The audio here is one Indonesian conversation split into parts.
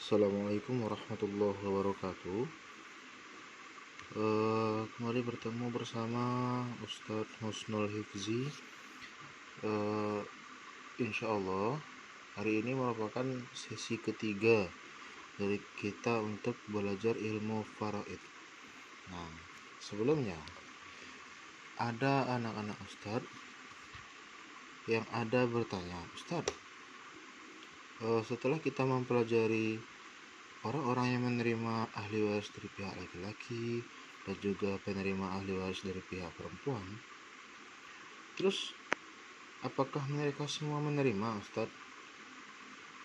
Assalamualaikum warahmatullahi wabarakatuh. Kembali bertemu bersama Ustadz Husnul Hifzi. Insya Allah hari ini merupakan sesi ketiga dari kita untuk belajar ilmu faraid. Nah, sebelumnya ada anak-anak Ustadz yang ada bertanya, Ustadz, setelah kita mempelajari orang-orang yang menerima ahli waris dari pihak laki-laki dan juga penerima ahli waris dari pihak perempuan, terus apakah mereka semua menerima, Ustadz?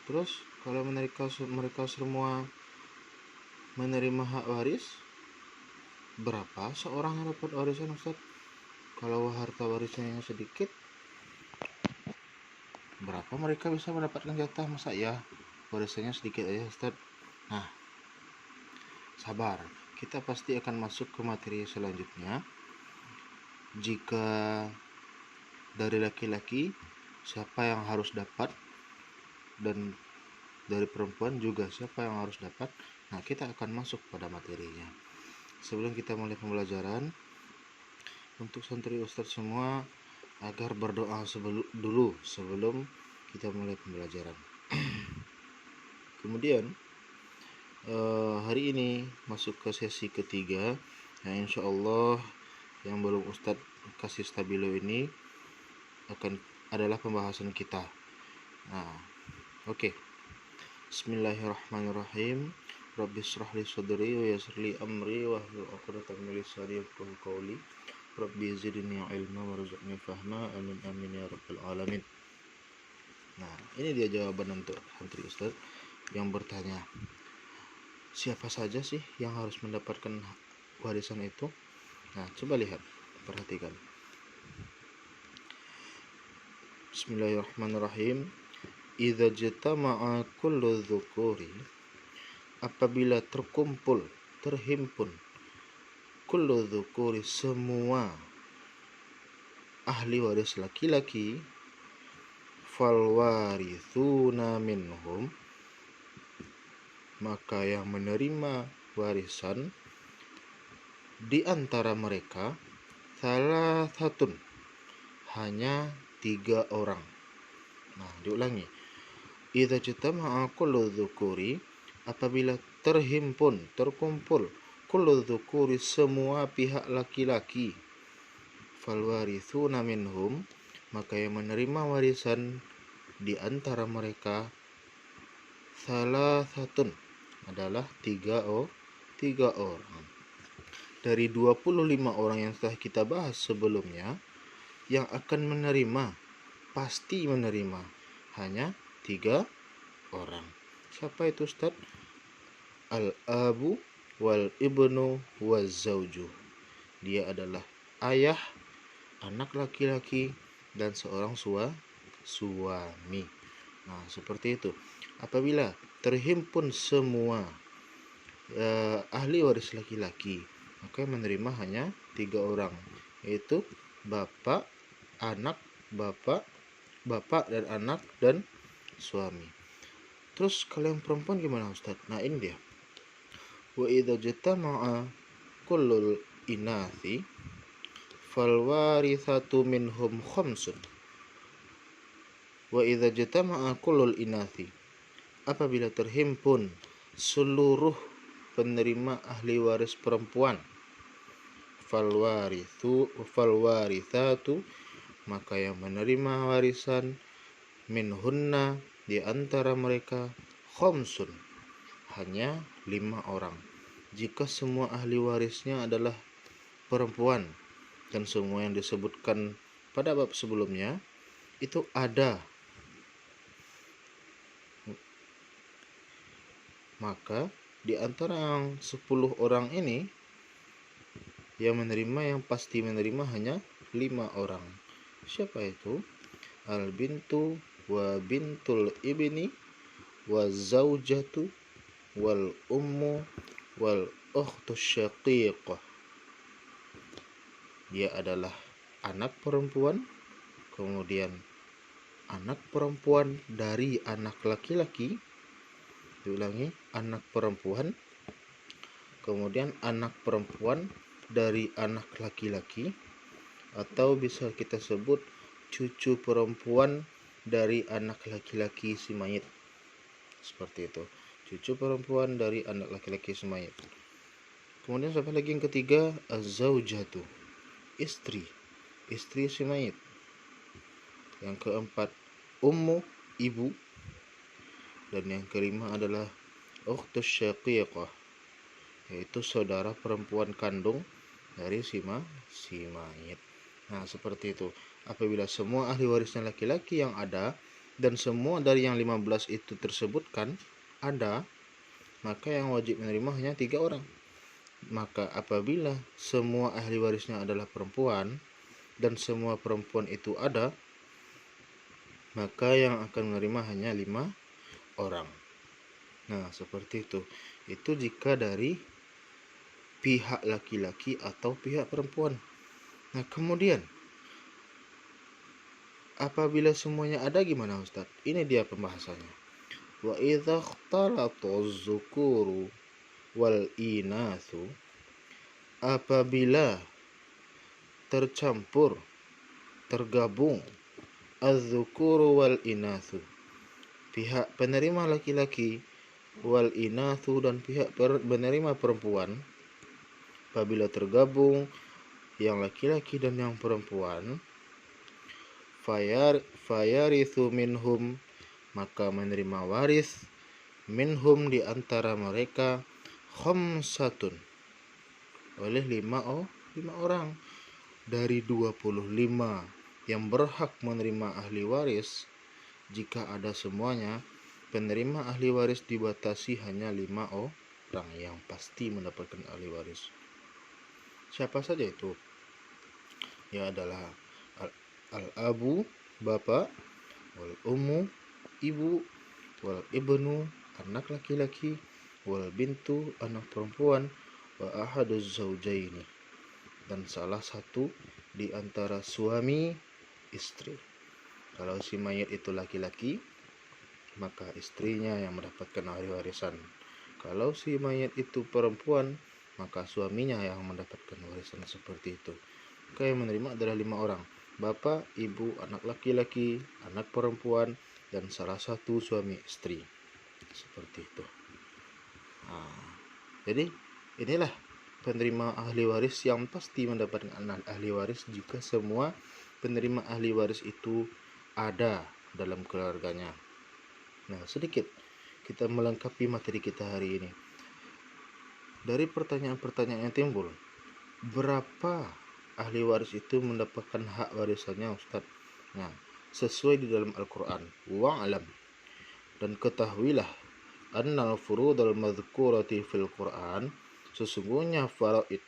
Terus kalau mereka semua menerima hak waris, berapa seorang yang dapat warisan, Ustadz? Kalau harta warisnya sedikit, berapa mereka bisa mendapatkan jatah? Masa ya warisannya sedikit aja, Ustadz? Nah, sabar, kita pasti akan masuk ke materi selanjutnya. Jika dari laki-laki, siapa yang harus dapat, dan dari perempuan juga siapa yang harus dapat. Nah, kita akan masuk pada materinya. Sebelum kita mulai pembelajaran, untuk santri Ustadz semua agar berdoa dulu sebelum kita mulai pembelajaran. Kemudian hari ini masuk ke sesi ketiga, yang insya Allah yang belum Ustadz kasih stabilo ini adalah pembahasan kita. Nah, oke. Bismillahirrahmanirrahim. Rabbi shrah li sadri wa yassir li amri wahlul 'uqdatam min lisani yafqahu qawli. Rabbi zidni ilma warzuqni fahma. Amin amin ya rabbal alamin. Nah, ini dia jawaban untuk santri Ustaz yang bertanya, siapa saja sih yang harus mendapatkan warisan itu? Nah, coba lihat, perhatikan. Bismillahirrahmanirrahim. Idza jatama'a kullu dzukuri, apabila terhimpun kullu dzukuri, semua ahli waris laki-laki, fal warithuna minhum, maka yang menerima warisan di antara mereka salah satun, hanya 3 orang. Nah, diulangi. Idza jatama'a kullu dzukuri, apabila terkumpul kullu dzukuri, semua pihak laki-laki, fal warithuna minhum, maka yang menerima warisan di antara mereka salah satun, adalah 3 orang. Dari 25 orang yang telah kita bahas sebelumnya, yang akan menerima, pasti menerima, hanya 3 orang. Siapa itu, Ustaz? Al-abu wal ibnu waz zauju. Dia adalah ayah, anak laki-laki, dan seorang suami. Nah, seperti itu. Apabila terhimpun semua ahli waris laki-laki, maka menerima hanya 3 orang, yaitu bapak, anak, bapak dan anak, dan suami. Terus kalau yang perempuan gimana, Ustaz? Nah, ini dia. Wa idza jatama'a kullul inathi fal warithatu minhum khamsun. Wa idza jatama'a kullul inathi, apabila terhimpun seluruh penerima ahli waris perempuan, fal warithatu, maka yang menerima warisan minhunna, di antara mereka, khamsun, hanya 5 orang. Jika semua ahli warisnya adalah perempuan dan semua yang disebutkan pada bab sebelumnya itu ada, maka di antara yang 10 orang ini yang menerima, yang pasti menerima, hanya 5 orang. Siapa itu? Al bintu wa bintul ibni wa zaujatu wal ummu wal ukhtu syaqiqah. Dia adalah anak perempuan, kemudian anak perempuan dari anak laki-laki, Diulangi, anak perempuan, kemudian anak perempuan dari anak laki-laki, atau bisa kita sebut cucu perempuan dari anak laki-laki si mayit. Seperti itu, cucu perempuan dari anak laki-laki si mayit. Kemudian sampai lagi yang ketiga, az-zaujatu, istri si mayit. Yang keempat, ummu, ibu. Dan yang kelima adalah ukhtus syaqiqah, yaitu saudara perempuan kandung dari si mayit. Nah, seperti itu. Apabila semua ahli warisnya laki-laki yang ada dan semua dari yang 15 itu tersebutkan ada, maka yang wajib menerima hanya 3 orang. Maka apabila semua ahli warisnya adalah perempuan dan semua perempuan itu ada, maka yang akan menerima hanya 5 orang. Nah, seperti itu. Itu jika dari pihak laki-laki atau pihak perempuan. Nah, kemudian apabila semuanya ada gimana Ustaz? Ini dia pembahasannya. Wa idza ikhtalatu az-zukuru wal inathu, apabila tercampur, tergabung az-zukuru wal inathu, pihak penerima laki-laki, wal inathu, dan pihak penerima perempuan, apabila tergabung yang laki-laki dan yang perempuan, fayarithu minhum, maka menerima waris minhum di antara mereka khamsatun, oleh 5 orang dari 25 yang berhak menerima ahli waris. Jika ada semuanya, penerima ahli waris dibatasi hanya 5 orang yang pasti mendapatkan ahli waris. Siapa saja itu? Ya adalah al-abu, bapak, wal ummu, ibu, wal ibnu, anak laki-laki, wal bintu, anak perempuan, wa ahaduz zaujaini, dan salah satu di antara suami istri. Kalau si mayit itu laki-laki, maka istrinya yang mendapatkan ahli warisan. Kalau si mayit itu perempuan, maka suaminya yang mendapatkan warisan. Seperti itu. Maka yang menerima adalah 5 orang, bapak, ibu, anak laki-laki, anak perempuan, dan salah satu suami istri. Seperti itu. Jadi inilah penerima ahli waris yang pasti mendapatkan ahli waris jika semua penerima ahli waris itu ada dalam keluarganya. Nah, sedikit kita melengkapi materi kita hari ini. Dari pertanyaan-pertanyaan yang timbul, berapa ahli waris itu mendapatkan hak warisannya Ustaz? Nah, sesuai di dalam Al-Quran, wa'alam, dan ketahuilah, annal furudal madhkurati fil Quran, sesungguhnya faraid,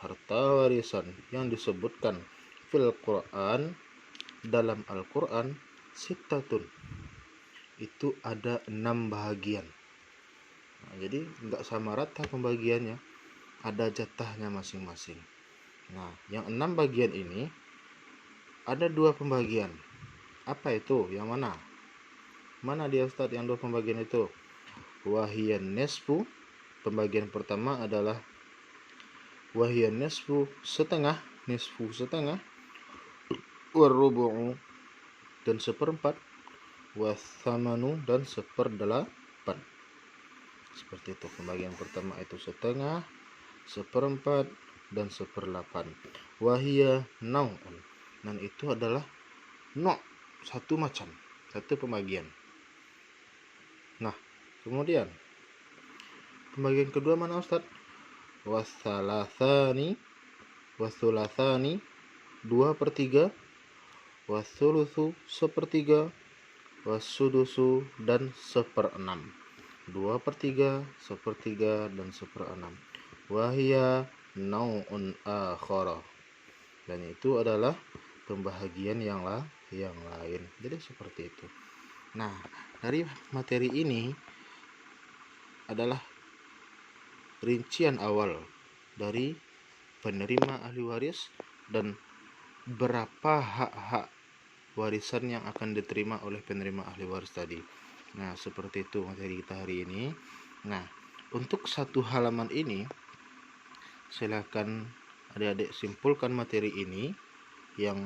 harta warisan yang disebutkan fil Quran, dalam Al-Quran, sittatun, itu ada 6 bahagian. Nah, jadi enggak sama rata pembagiannya, ada jatahnya masing-masing. Nah, yang 6 bagian ini ada 2 pembagian. Apa itu? Yang mana? Mana dia Ustaz yang 2 pembagian itu? Wahiyan nisfu, pembagian pertama adalah wahiyan nisfu, setengah, warubu'u, dan seperempat, wathamanu, dan seperdelapan. Seperti itu. Pembagian pertama itu setengah, seperempat, dan seperdelapan. Wahia nau'un, dan itu adalah satu macam, satu pembagian. Nah, kemudian pembagian kedua mana Ustaz? Wasalathani, 2/3, wasulusu, 1/3, wasudusu, dan 1/6. 2/3, 1/3, dan 1/6. Wahia nau'un akhara, dan itu adalah pembahagian yang lain. Jadi seperti itu. Nah, dari materi ini adalah rincian awal dari penerima ahli waris dan berapa hak-hak warisan yang akan diterima oleh penerima ahli waris tadi. Nah, seperti itu materi kita hari ini. Nah, untuk satu halaman ini, silakan adik-adik simpulkan materi ini yang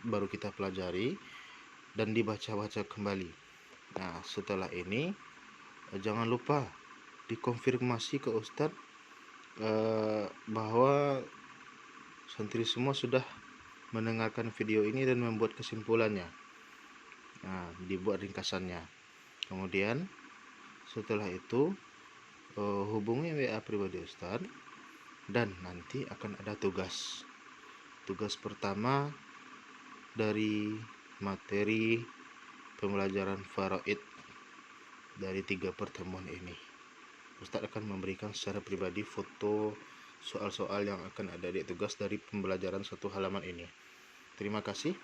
baru kita pelajari dan dibaca-baca kembali. Nah, setelah ini jangan lupa dikonfirmasi ke Ustadz bahwa santri semua sudah mendengarkan video ini dan membuat kesimpulannya. Nah, dibuat ringkasannya. Kemudian setelah itu hubungi WA pribadi Ustadz dan nanti akan ada tugas. Tugas pertama dari materi pembelajaran faraid dari 3 pertemuan ini. Ustadz akan memberikan secara pribadi foto soal-soal yang akan ada di tugas dari pembelajaran satu halaman ini. Terima kasih.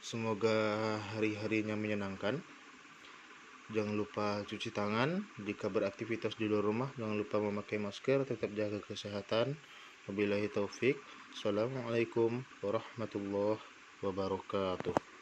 Semoga hari-harinya menyenangkan. Jangan lupa cuci tangan jika beraktivitas di luar rumah. Jangan lupa memakai masker, tetap jaga kesehatan. Wabillahi taufik. Assalamualaikum warahmatullahi wabarakatuh.